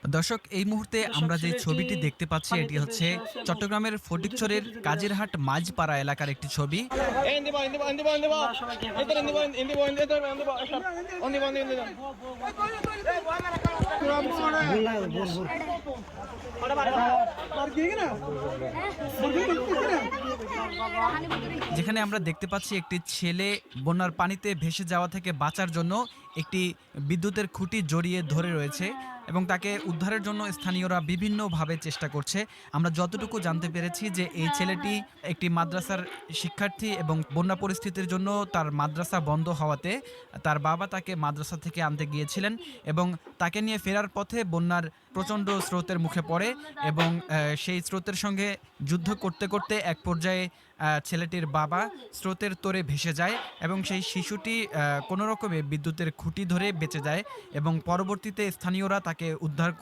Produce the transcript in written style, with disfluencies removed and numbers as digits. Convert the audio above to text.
দর্শক, এই মুহূর্তে দর্শক আমরা যে ছেলেটি ছবিটি দেখতে পাচ্ছি এটি পানিতে হচ্ছে ভেসে আছে এবং চট্টগ্রামের ছেলেটিকে ফটিকছড়ির দ্রুত বের কাজিরহাট মাঝপাড়া এলাকার একটি ছবি। আমরা সবাইকে হেফাজত যেখানে আমরা দেখতে পাচ্ছি একটি ছেলে বন্যার পানিতে ভেসে যাওয়া থেকে বাঁচার জন্য একটি বিদ্যুতের খুঁটি জড়িয়ে ধরে রয়েছে এবং তাকে উদ্ধারের জন্য স্থানীয়রা বিভিন্নভাবে চেষ্টা করছে। আমরা যতটুকু জানতে পেরেছি যে এই ছেলেটি একটি মাদ্রাসার শিক্ষার্থী এবং বন্যা পরিস্থিতির জন্য তার মাদ্রাসা বন্ধ হওয়াতে তার বাবা তাকে মাদ্রাসা থেকে আনতে গিয়েছিলেন এবং তাকে নিয়ে ফেরার পথে বন্যার প্রচণ্ড স্রোতের মুখে পড়ে এবং সেই স্রোতের সঙ্গে যুদ্ধ করতে করতে এক পর্যায়ে ছেলেটির বাবা স্রোতের তোড়ে ভেসে যায় এবং সেই শিশুটি কোনো রকমে বিদ্যুতের খুঁটি ধরে বেঁচে যায় এবং পরবর্তীতে স্থানীয়রা তাকে উদ্ধার করে